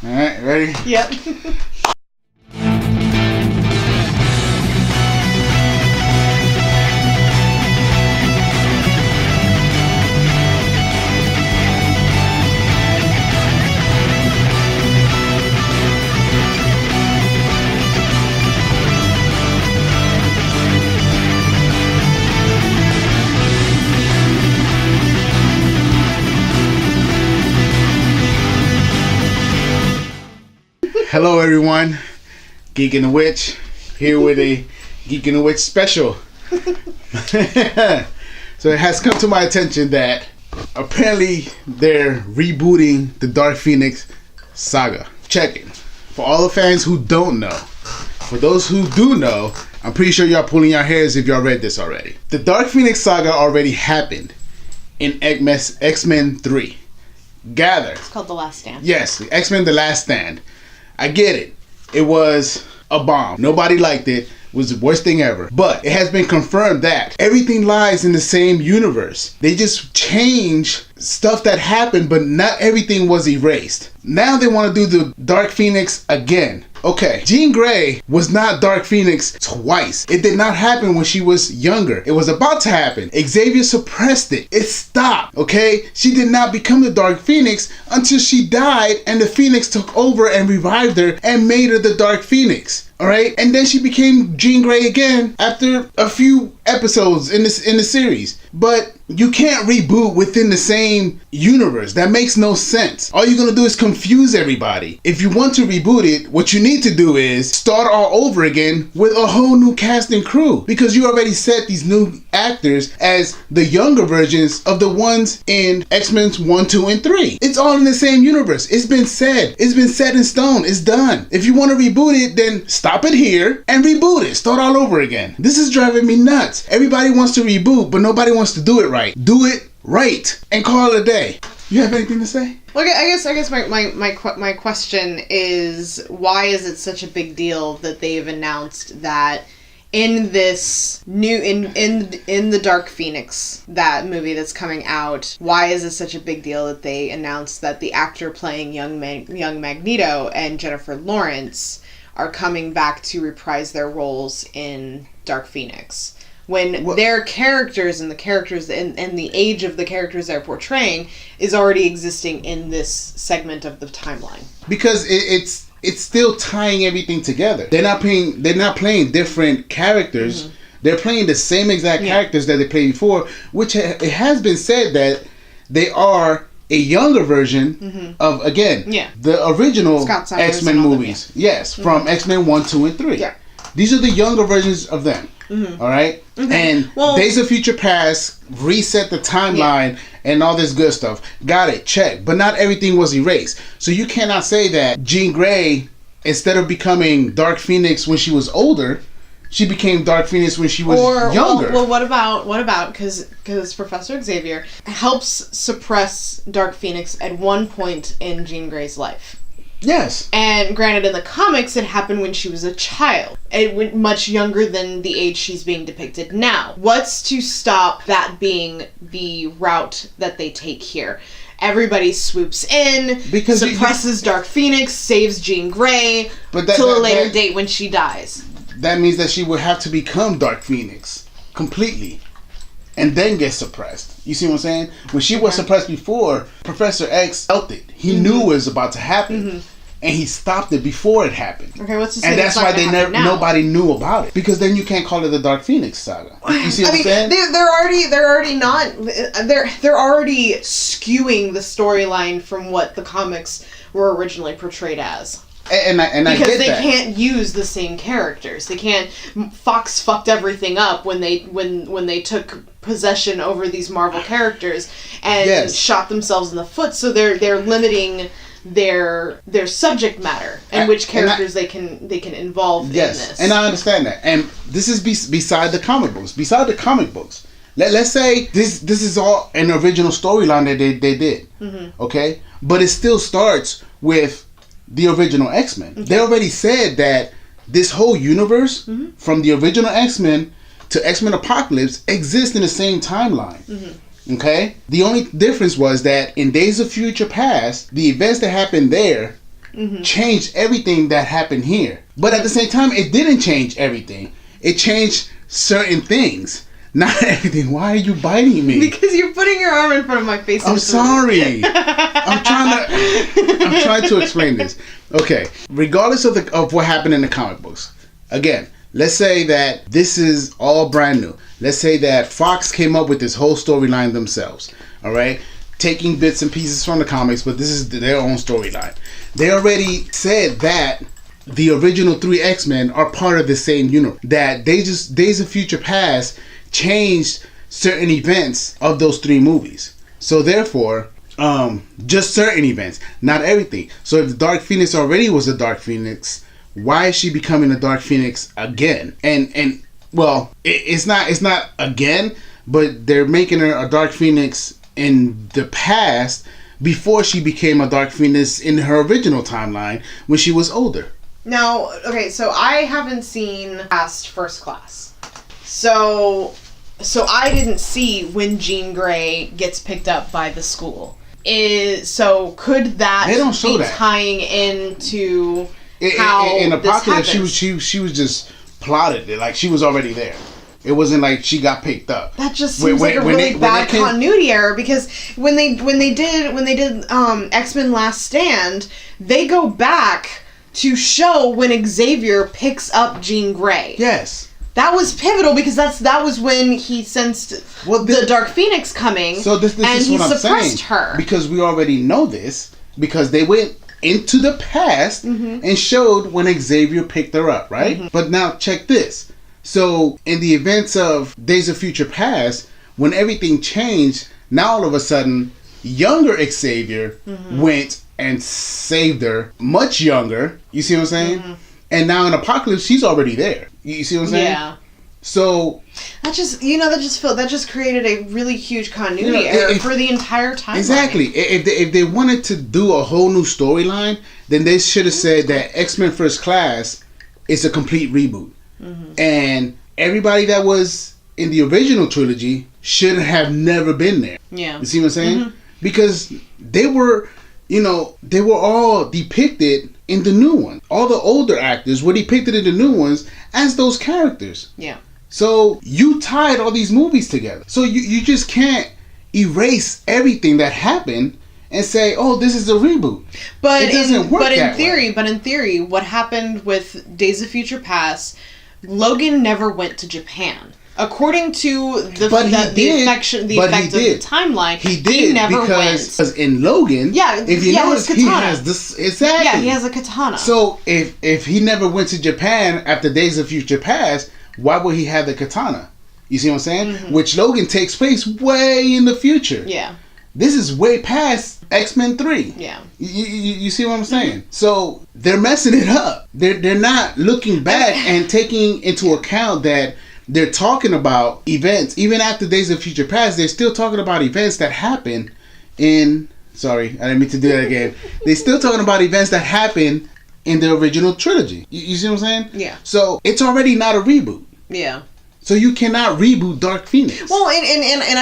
Alright, ready? Yep. Hello everyone, Geek and the Witch, here with a Geek and the Witch special. So it has come to my attention that apparently they're rebooting the Dark Phoenix saga. Check it. For all the fans who don't know, for those who do know, I'm pretty sure y'all pulling your hairs if y'all read this already. The Dark Phoenix saga already happened in X-Men 3. Gather. It's called The Last Stand. Yes, X-Men The Last Stand. I get it. It was a bomb. Nobody liked it. It was the worst thing ever. But it has been confirmed that everything lies in the same universe. They just changed stuff that happened, but not everything was erased. Now they want to do the Dark Phoenix again. Okay, Jean Grey was not Dark Phoenix twice. It did not happen when she was younger. It was about to happen. Xavier suppressed it. It stopped, okay? She did not become the Dark Phoenix until she died and the Phoenix took over and revived her and made her the Dark Phoenix. Alright? And then she became Jean Grey again after a few episodes in the series. But you can't reboot within the same universe. That makes no sense. All you're gonna do is confuse everybody. If you want to reboot it, what you need to do is start all over again with a whole new cast and crew. Because you already set these new actors as the younger versions of the ones in X-Men 1, 2, and 3. It's all in the same universe. It's been said. It's been set in stone. It's done. If you want to reboot it, then stop it here and reboot it. Start all over again. This is driving me nuts. Everybody wants to reboot, but nobody wants to do it right. Do it right and call it a day. You have anything to say? Well, I guess my question is, why is it such a big deal that they've announced that in this new in the Dark Phoenix, that movie that's coming out, why is it such a big deal that they announced that the actor playing young Magneto and Jennifer Lawrence are coming back to reprise their roles in Dark Phoenix? When their characters and the characters and the age of the characters they're portraying is already existing in this segment of the timeline. Because it's still tying everything together. They're not playing different characters. Mm-hmm. They're playing the same exact characters that they played before, which it has been said that they are a younger version of, again, the original X-Men movies. Yes, from X-Men 1, 2, and 3. Yeah. These are the younger versions of them. Mm-hmm. All right? Okay. And Days of Future Past reset the timeline and all this good stuff. Got it, check. But not everything was erased. So you cannot say that Jean Grey, instead of becoming Dark Phoenix when she was older, she became Dark Phoenix when she was younger. Well, what about because Professor Xavier helps suppress Dark Phoenix at one point in Jean Grey's life. Yes. And granted, in the comics, it happened when she was a child. It went much younger than the age she's being depicted now. What's to stop that being the route that they take here? Everybody swoops in, suppresses Dark Phoenix, saves Jean Grey, till a later date when she dies. That means that she would have to become Dark Phoenix completely. And then get suppressed. You see what I'm saying? When she was suppressed before, Professor X felt it. He knew it was about to happen. And he stopped it before it happened. Okay, what's the say? And that's why nobody knew about it. Because then you can't call it the Dark Phoenix saga. You see what I'm saying? They're already skewing the storyline from what the comics were originally portrayed as. And I get that. Because they can't use the same characters. They can't. Fox fucked everything up when they took possession over these Marvel characters and shot themselves in the foot. So they're limiting their subject matter and which characters they can involve in this. And I understand that. And this is beside the comic books. Beside the comic books, let's say this is all an original storyline that they did. Okay, but it still starts with the original X-Men. Okay. They already said that this whole universe, from the original X-Men to X-Men Apocalypse, exists in the same timeline. Okay? The only difference was that in Days of Future Past, the events that happened there changed everything that happened here. But at the same time, it didn't change everything. It changed certain things. Not everything. Why are you biting me? Because you're putting your arm in front of my face. I'm sorry. I'm trying to explain this. Okay. Regardless of what happened in the comic books. Again, let's say that this is all brand new. Let's say that Fox came up with this whole storyline themselves. All right? Taking bits and pieces from the comics, but this is their own storyline. They already said that the original 3 X-Men are part of the same universe. That they just Days of Future Past changed certain events of those 3 movies. So therefore, just certain events, not everything. So if the Dark Phoenix already was a Dark Phoenix, why is she becoming a Dark Phoenix again? And well, it's not again, but they're making her a Dark Phoenix in the past before she became a Dark Phoenix in her original timeline when she was older. Now, okay, so I haven't seen past First Class. So I didn't see when Jean Grey gets picked up by the school. So could that they don't show be that. Tying into how in Apocalypse this she was just plotted like she was already there. It wasn't like she got picked up. That just seems like a really bad continuity error, because when they did X-Men Last Stand, they go back to show when Xavier picks up Jean Grey. Yes. That was pivotal, because that was when he sensed the Dark Phoenix coming, so this and is he what I'm suppressed saying, her. Because we already know this, because they went into the past and showed when Xavier picked her up, right? But now check this. So in the events of Days of Future Past, when everything changed, now all of a sudden, younger Xavier went and saved her, much younger. You see what I'm saying? And now in Apocalypse, she's already there. You see what I'm saying? Yeah. So that just created a really huge continuity error for the entire timeline. Exactly. If they wanted to do a whole new storyline, then they should have said that X-Men First Class is a complete reboot. And everybody that was in the original trilogy should have never been there. Yeah. You see what I'm saying? Because they were all depicted in the new one. All the older actors were depicted in the new ones as those characters. Yeah. So you tied all these movies together. So you just can't erase everything that happened and say, "Oh, this is a reboot." But it doesn't work in theory, what happened with Days of Future Past, Logan never went to Japan. According to the effect of the timeline, he never went. Because in Logan, if you notice, he has this exactly. Yeah, he has a katana. So if he never went to Japan after Days of Future Past, why would he have the katana? You see what I'm saying? Which Logan takes place way in the future. Yeah. This is way past X-Men 3. Yeah. You see what I'm saying? So they're messing it up. They're not looking back and taking into account that they're talking about events. Even after Days of Future Past, they're still talking about events that happened in... Sorry, I didn't mean to do that again. They're still talking about events that happened in the original trilogy. You see what I'm saying? Yeah. So it's already not a reboot. Yeah. So you cannot reboot Dark Phoenix. Well, and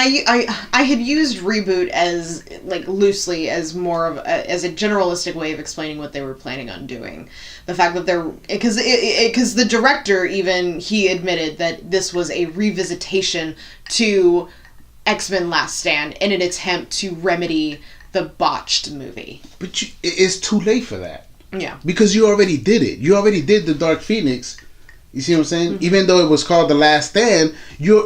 I had used reboot as like loosely as more of as a generalistic way of explaining what they were planning on doing. The fact that they're because the director even he admitted that this was a revisitation to X-Men Last Stand in an attempt to remedy the botched movie. But it's too late for that. Yeah. Because you already did it. You already did the Dark Phoenix. You see what I'm saying? Even though it was called The Last Stand, you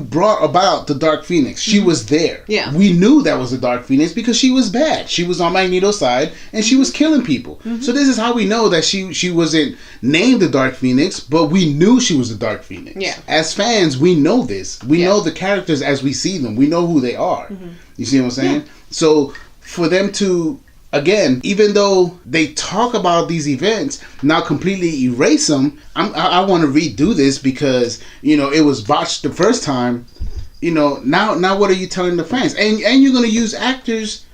brought about the Dark Phoenix. She was there. Yeah. We knew that was the Dark Phoenix because she was bad. She was on Magneto's side and she was killing people. So this is how we know that she wasn't named the Dark Phoenix, but we knew she was the Dark Phoenix. Yeah. As fans, we know this. We know the characters as we see them. We know who they are. You see what I'm saying? Yeah. So for them to... Again, even though they talk about these events, now completely erase them, I want to redo this because, it was botched the first time. Now what are you telling the fans? And you're going to use actors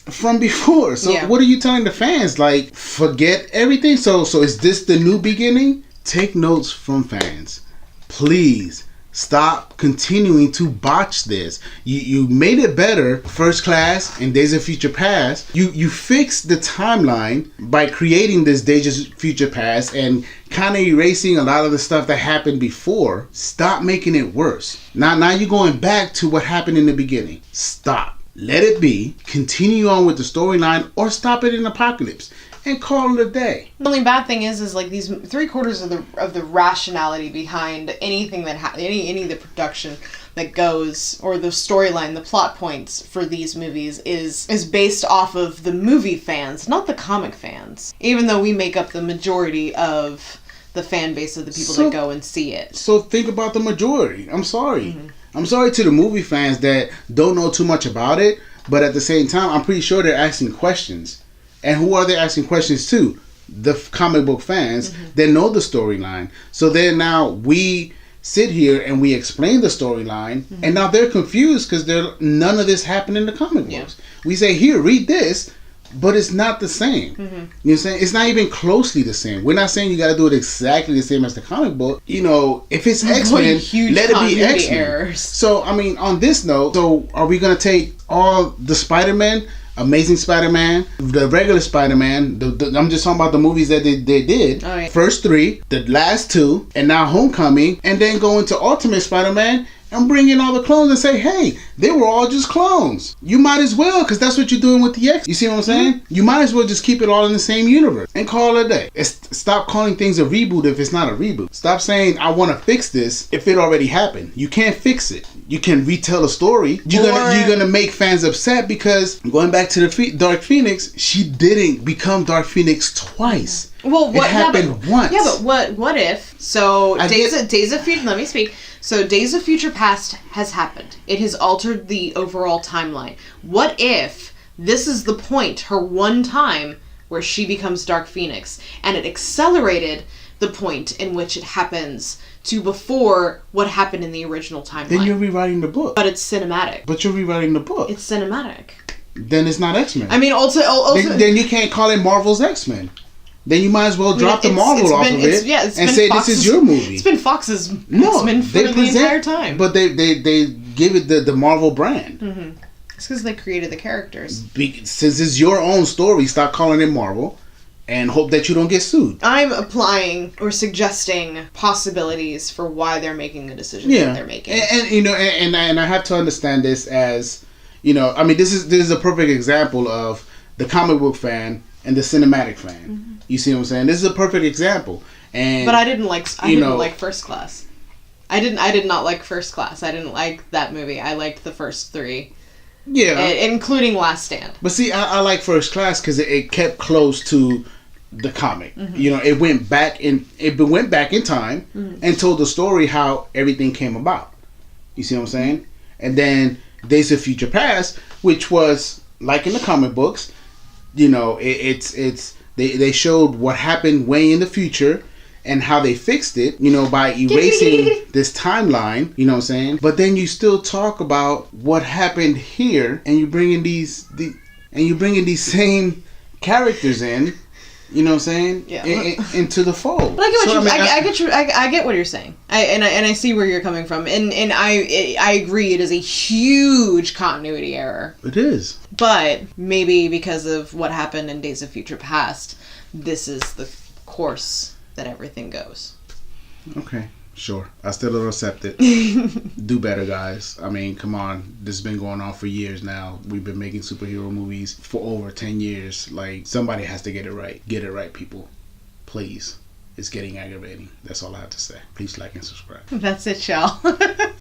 from before. So what are you telling the fans? Like, forget everything? So is this the new beginning? Take notes from fans. Please Stop continuing to botch this. You made it better, First Class and Days of Future Past. You fixed the timeline by creating this Days of Future Past and kind of erasing a lot of the stuff that happened before. Stop making it worse. Now you're going back to what happened in the beginning. Stop. Let it be. Continue on with the storyline, or stop it in Apocalypse and call it a day. The only bad thing is like these 3/4 of the rationality behind anything that any of the production that goes, or the storyline, the plot points for these movies is based off of the movie fans, not the comic fans. Even though we make up the majority of the fan base of the people that go and see it. So think about the majority. I'm sorry. I'm sorry to the movie fans that don't know too much about it, but at the same time, I'm pretty sure they're asking questions. And who are they asking questions to? The comic book fans that know the storyline. So then now we sit here and we explain the storyline, and now they're confused because none of this happened in the comic books. We say, here, read this, but it's not the same. You know what I'm saying? It's not even closely the same. We're not saying you got to do it exactly the same as the comic book. You know, if it's X-Men, let it be X-Men. Errors. So, I mean, on this note, so are we going to take all the Spider-Man, Amazing Spider-Man, the regular Spider-Man, I'm just talking about the movies that they did. Oh, yeah. First 3, the last 2, and now Homecoming, and then go into Ultimate Spider-Man and bring in all the clones and say, hey, they were all just clones. You might as well, because that's what you're doing with the X. You see what I'm saying? You might as well just keep it all in the same universe and call it a day. Stop calling things a reboot if it's not a reboot. Stop saying, I want to fix this if it already happened. You can't fix it. You can retell a story. You're gonna make fans upset because, going back to the Dark Phoenix, she didn't become Dark Phoenix twice. Well, what it happened once? Yeah, but what if? So Days of Future. Let me speak. So Days of Future Past has happened. It has altered the overall timeline. What if this is the point, her one time, where she becomes Dark Phoenix, and it accelerated the point in which it happens to before what happened in the original timeline? Then you're rewriting the book. But it's cinematic. But you're rewriting the book. It's cinematic. Then it's not X-Men. I mean, also then you can't call it Marvel's X-Men. Then you might as well drop the Marvel off of it and say this is your movie. It's been Fox's X-Men for the entire time. But they give it the Marvel brand. It's because they created the characters. Since it's your own story, stop calling it Marvel and hope that you don't get sued. I'm applying or suggesting possibilities for why they're making the decisions that they're making. And you know, and I have to understand this as, you know, I mean, this is a perfect example of the comic book fan and the cinematic fan. You see what I'm saying? This is a perfect example. But I didn't like First Class. I did not like First Class. I didn't like that movie. I liked the first 3. Yeah. Including Last Stand. But see, I like First Class because it kept close to the comic. You know, it went back in time and told the story how everything came about. You see what I'm saying? And then Days of Future Past, which was like in the comic books, you know, they showed what happened way in the future and how they fixed it, you know, by erasing this timeline, you know what I'm saying? But then you still talk about what happened here, and you bring in these same characters in, you know what I'm saying? Yeah. Into the fold. But I get what you're saying. I see where you're coming from, and I agree. It is a huge continuity error. It is. But maybe because of what happened in Days of Future Past, this is the course that everything goes. Okay, sure. I still don't accept it. Do better, guys. I mean, come on. This has been going on for years now. We've been making superhero movies for over 10 years. Like, somebody has to get it right. Get it right, people. Please. It's getting aggravating. That's all I have to say. Please like and subscribe. That's it, y'all.